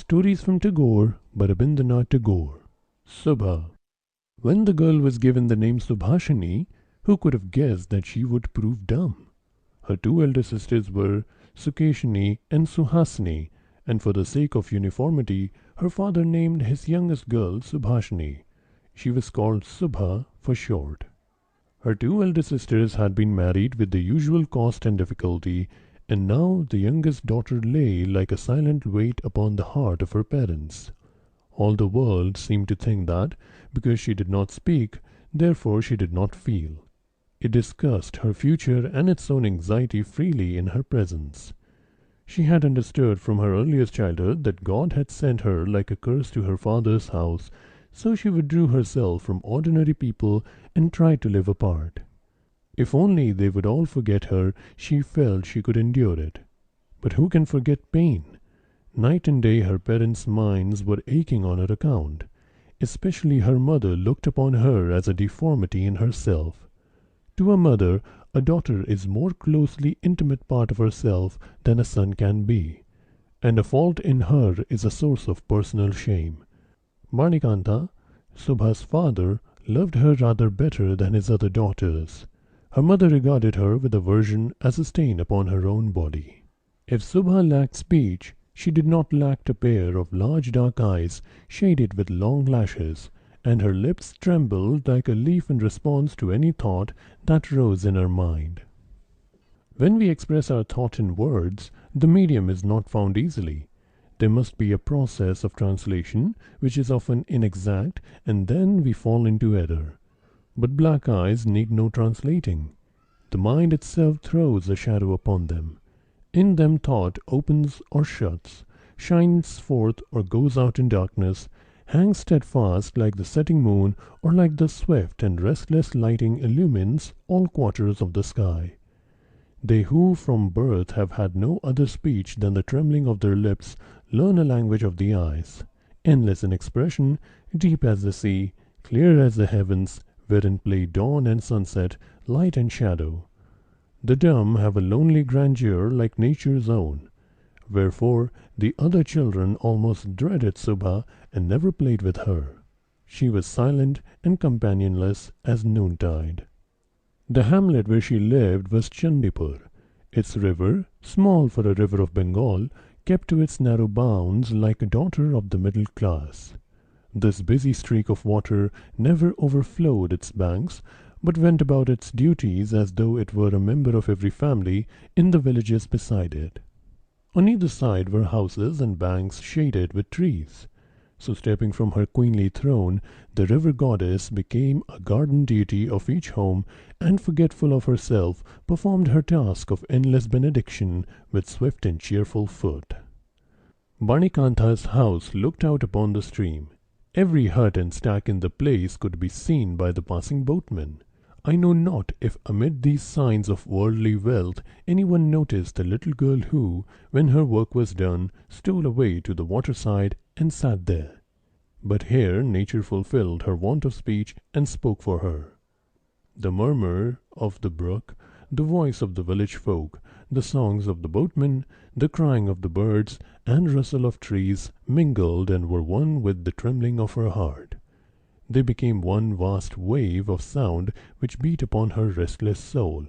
Stories from Tagore by Rabindranath Tagore. Subha. When the girl was given the name Subhashini, who could have guessed that she would prove dumb? Her two elder sisters were Sukeshini and Suhasini, and for the sake of uniformity, her father named his youngest girl Subhashini. She was called Subha for short. Her two elder sisters had been married with the usual cost and difficulty, and now the youngest daughter lay like a silent weight upon the heart of her parents. All the world seemed to think that, because she did not speak, therefore she did not feel. It discussed her future and its own anxiety freely in her presence. She had understood from her earliest childhood that God had sent her like a curse to her father's house, so she withdrew herself from ordinary people and tried to live apart. If only they would all forget her, she felt she could endure it. But who can forget pain? Night and day her parents' minds were aching on her account. Especially her mother looked upon her as a deformity in herself. To a mother, a daughter is more closely intimate part of herself than a son can be, and a fault in her is a source of personal shame. Manikanta, Subha's father, loved her rather better than his other daughters. Her mother regarded her with aversion as a stain upon her own body. If Subha lacked speech, she did not lack a pair of large dark eyes shaded with long lashes, and her lips trembled like a leaf in response to any thought that rose in her mind. When we express our thought in words, the medium is not found easily. There must be a process of translation, which is often inexact, and then we fall into error. But black eyes need no translating. The mind itself throws a shadow upon them. In them thought opens or shuts, shines forth or goes out in darkness, hangs steadfast like the setting moon, or like the swift and restless lighting illumines all quarters of the sky. They who from birth have had no other speech than the trembling of their lips learn a language of the eyes, endless in expression, deep as the sea, clear as the heavens, wherein play dawn and sunset, light and shadow. The dumb have a lonely grandeur like nature's own. Wherefore the other children almost dreaded Subha and never played with her. She was silent and companionless as noontide. The hamlet where she lived was Chandipur. Its river, small for a river of Bengal, kept to its narrow bounds like a daughter of the middle class. This busy streak of water never overflowed its banks, but went about its duties as though it were a member of every family in the villages beside it. On either side were houses and banks shaded with trees. So stepping from her queenly throne, the river goddess became a garden deity of each home, and forgetful of herself, performed her task of endless benediction with swift and cheerful foot. Banikanta's house looked out upon the stream. Every hut and stack in the place could be seen by the passing boatmen. I know not if amid these signs of worldly wealth anyone noticed the little girl who, when her work was done, stole away to the waterside and sat there. But here nature fulfilled her want of speech and spoke for her. The murmur of the brook, the voice of the village folk, the songs of the boatmen, the crying of the birds, and rustle of trees mingled and were one with the trembling of her heart. They became one vast wave of sound which beat upon her restless soul.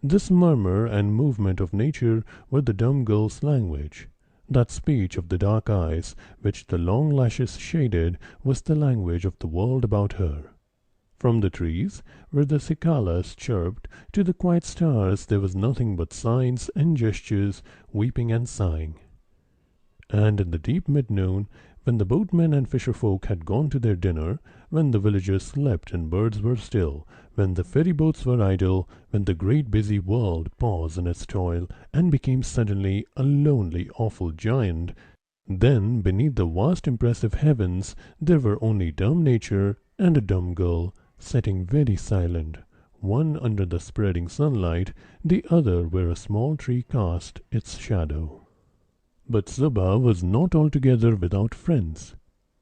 This murmur and movement of nature were the dumb girl's language. That speech of the dark eyes, which the long lashes shaded, was the language of the world about her. From the trees, where the cicalas chirped, to the quiet stars there was nothing but signs and gestures, weeping and sighing. And in the deep mid-noon, when the boatmen and fisher-folk had gone to their dinner, when the villagers slept and birds were still, when the ferry-boats were idle, when the great busy world paused in its toil and became suddenly a lonely, awful giant, then beneath the vast impressive heavens there were only dumb nature and a dumb girl, sitting very silent, one under the spreading sunlight, the other where a small tree cast its shadow. But Subha was not altogether without friends.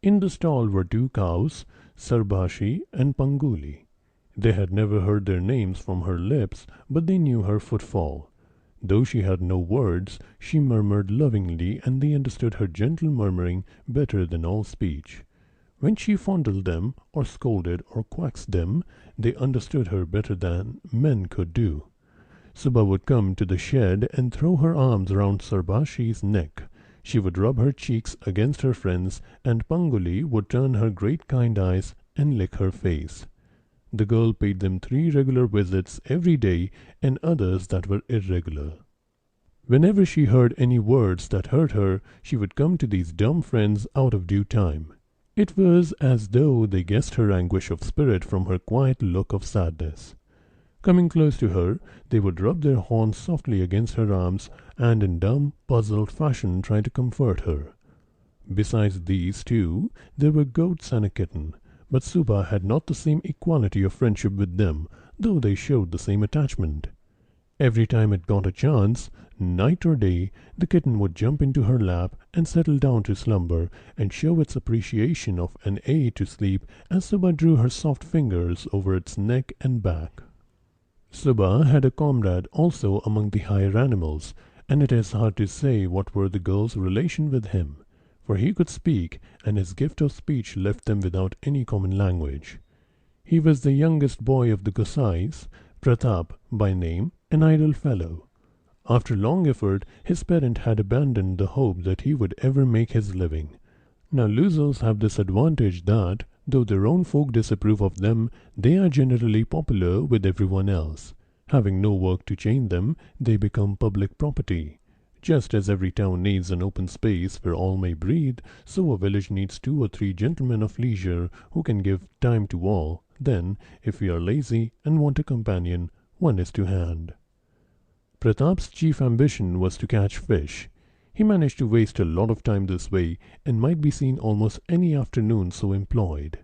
In the stall were two cows, Sarbhashi and Panguli. They had never heard their names from her lips, but they knew her footfall. Though she had no words, she murmured lovingly, and they understood her gentle murmuring better than all speech. When she fondled them, or scolded, or coaxed them, they understood her better than men could do. Subha would come to the shed and throw her arms round Sarbashi's neck. She would rub her cheeks against her friend's, and Panguli would turn her great kind eyes and lick her face. The girl paid them 3 regular visits every day, and others that were irregular. Whenever she heard any words that hurt her, she would come to these dumb friends out of due time. It was as though they guessed her anguish of spirit from her quiet look of sadness. Coming close to her, they would rub their horns softly against her arms, and in dumb, puzzled fashion try to comfort her. Besides these two, there were goats and a kitten, but Subha had not the same equality of friendship with them, though they showed the same attachment. Every time it got a chance, night or day, the kitten would jump into her lap and settle down to slumber, and show its appreciation of an aid to sleep as Subha drew her soft fingers over its neck and back. Subha had a comrade also among the higher animals, and it is hard to say what were the girls' relation with him, for he could speak, and his gift of speech left them without any common language. He was the youngest boy of the Gosais, Pratap by name, an idle fellow. After long effort, his parent had abandoned the hope that he would ever make his living. Now losers have this advantage that, though their own folk disapprove of them, they are generally popular with everyone else. Having no work to chain them, they become public property. Just as every town needs an open space where all may breathe, so a village needs 2 or 3 gentlemen of leisure who can give time to all. Then, if we are lazy and want a companion, one is to hand. Pratap's chief ambition was to catch fish. He managed to waste a lot of time this way, and might be seen almost any afternoon so employed.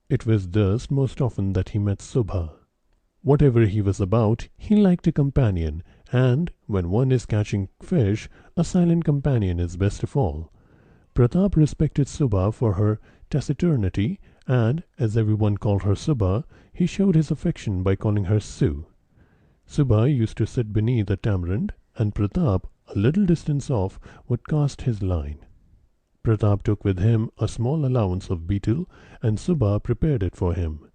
It was thus most often that he met Subha. Whatever he was about, he liked a companion, and, when one is catching fish, a silent companion is best of all. Pratap respected Subha for her taciturnity, and, as everyone called her Subha, he showed his affection by calling her Su. Subha used to sit beneath a tamarind, and Pratap, a little distance off, would cast his line. Pratap took with him a small allowance of betel, and Subha prepared it for him.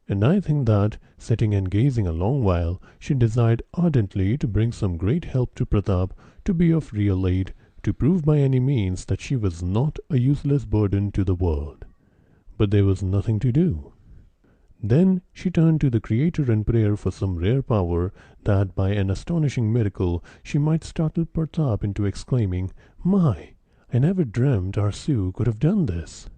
And I think that, sitting and gazing a long while, she desired ardently to bring some great help to Pratap, to be of real aid, to prove by any means that she was not a useless burden to the world. But there was nothing to do. Then she turned to the Creator in prayer for some rare power, that by an astonishing miracle she might startle Pratap into exclaiming, "My! I never dreamt our Su could have done this."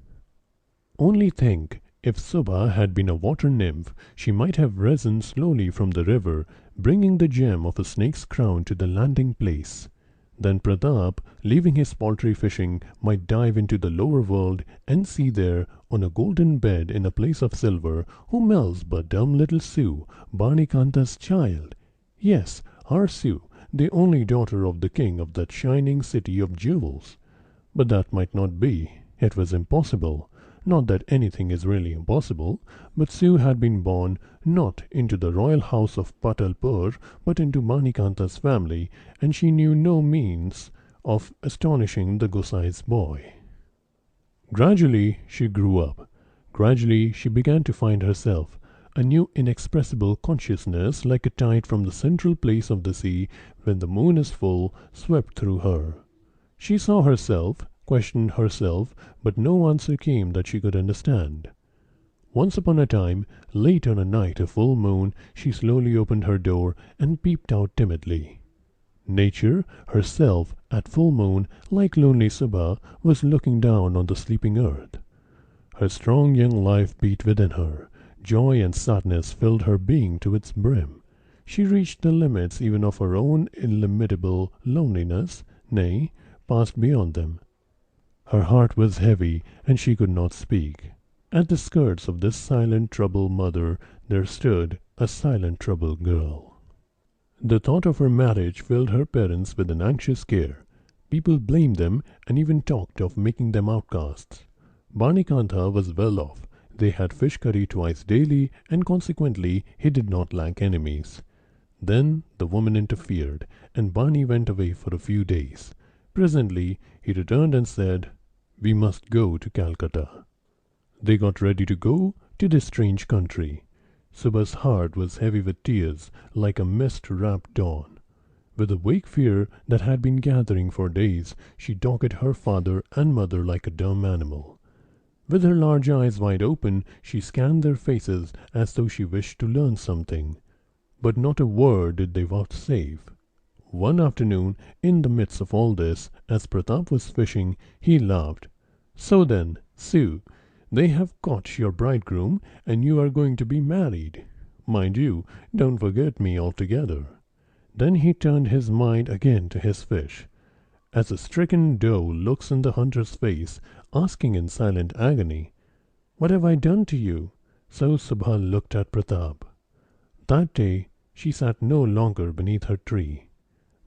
Only think, if Subha had been a water nymph, she might have risen slowly from the river, bringing the gem of a snake's crown to the landing place. Then Pratap, leaving his poultry fishing, might dive into the lower world, and see there, on a golden bed in a place of silver, whom else but dumb little Su, Banikanta's child. Yes, our Su, the only daughter of the king of that shining city of jewels. But that might not be. It was impossible. Not that anything is really impossible, but Su had been born not into the royal house of Patalpur, but into Manikanta's family, and she knew no means of astonishing the Gosai's boy. Gradually she grew up. Gradually she began to find herself, a new inexpressible consciousness, like a tide from the central place of the sea when the moon is full, swept through her. She saw herself, questioned herself, but no answer came that she could understand. Once upon a time, late on a night of full moon, she slowly opened her door and peeped out timidly. Nature, herself, at full moon, like lonely Subha, was looking down on the sleeping earth. Her strong young life beat within her. Joy and sadness filled her being to its brim. She reached the limits even of her own illimitable loneliness, nay, passed beyond them. Her heart was heavy, and she could not speak. At the skirts of this silent troubled mother there stood a silent troubled girl. The thought of her marriage filled her parents with an anxious care. People blamed them, and even talked of making them outcasts. Banikantha was well off. They had fish curry twice daily, and consequently he did not lack enemies. Then the woman interfered, and Barney went away for a few days. Presently he returned and said, "We must go to Calcutta." They got ready to go to this strange country. Subha's heart was heavy with tears, like a mist-wrapped dawn. With a vague fear that had been gathering for days, she dogged her father and mother like a dumb animal. With her large eyes wide open, she scanned their faces as though she wished to learn something. But not a word did they vouchsafe. One afternoon, in the midst of all this, as Pratap was fishing, he laughed. "So then, Sue, they have caught your bridegroom, and you are going to be married. Mind you, don't forget me altogether." Then he turned his mind again to his fish. As a stricken doe looks in the hunter's face, asking in silent agony, "What have I done to you?" so Subha looked at Pratap. That day she sat no longer beneath her tree.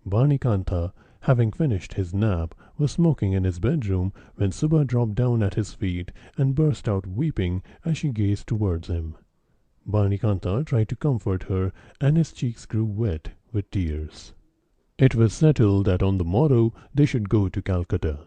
Barnikantha, having finished his nap, was smoking in his bedroom when Subha dropped down at his feet and burst out weeping as she gazed towards him. Barnikantha tried to comfort her, and his cheeks grew wet with tears. It was settled that on the morrow they should go to Calcutta.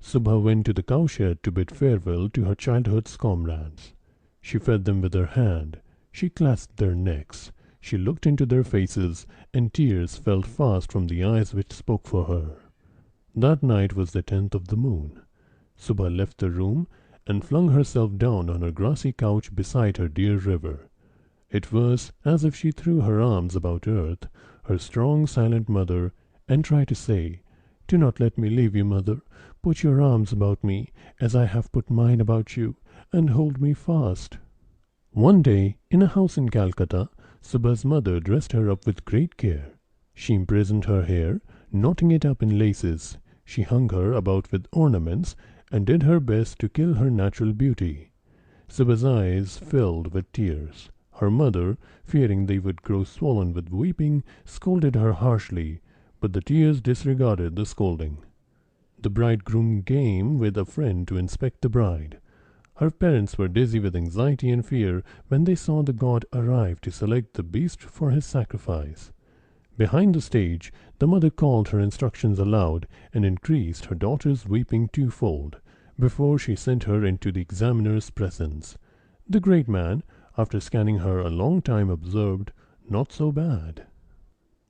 Subha went to the cowshed to bid farewell to her childhood's comrades. She fed them with her hand. She clasped their necks. She looked into their faces, and tears fell fast from the eyes which spoke for her. That night was the 10th of the moon. Subha left the room and flung herself down on her grassy couch beside her dear river. It was as if she threw her arms about earth, her strong, silent mother, and tried to say, "Do not let me leave you, mother. Put your arms about me, as I have put mine about you, and hold me fast." One day, in a house in Calcutta, Subha's mother dressed her up with great care. She imprisoned her hair, knotting it up in laces. She hung her about with ornaments, and did her best to kill her natural beauty. Subha's eyes filled with tears. Her mother, fearing they would grow swollen with weeping, scolded her harshly, but the tears disregarded the scolding. The bridegroom came with a friend to inspect the bride. Her parents were dizzy with anxiety and fear when they saw the god arrive to select the beast for his sacrifice. Behind the stage, the mother called her instructions aloud and increased her daughter's weeping twofold before she sent her into the examiner's presence. The great man, after scanning her a long time, observed, "Not so bad."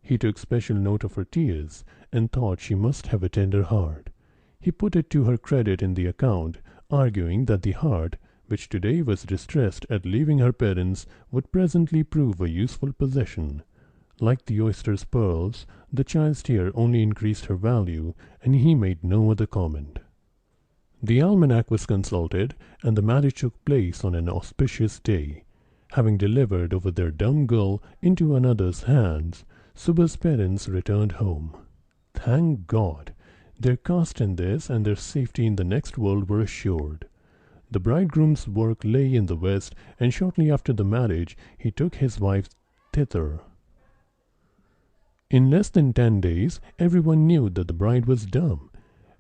He took special note of her tears and thought she must have a tender heart. He put it to her credit in the account, arguing that the heart, which today was distressed at leaving her parents, would presently prove a useful possession. Like the oyster's pearls, the child's tear only increased her value, and he made no other comment. The almanac was consulted, and the marriage took place on an auspicious day. Having delivered over their dumb girl into another's hands, Subha's parents returned home. Thank God! Their caste in this and their safety in the next world were assured. The bridegroom's work lay in the west, and shortly after the marriage he took his wife thither. In less than 10 days everyone knew that the bride was dumb.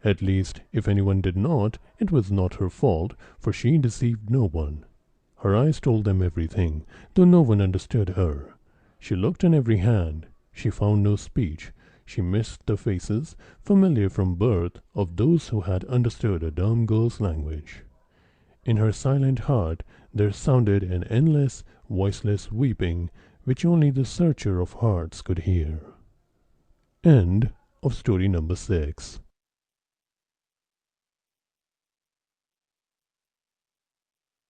At least, if anyone did not, it was not her fault, for she deceived no one. Her eyes told them everything, though no one understood her. She looked on every hand. She found no speech. She missed the faces, familiar from birth, of those who had understood a dumb girl's language. In her silent heart there sounded an endless, voiceless weeping, which only the searcher of hearts could hear. End of story number 6.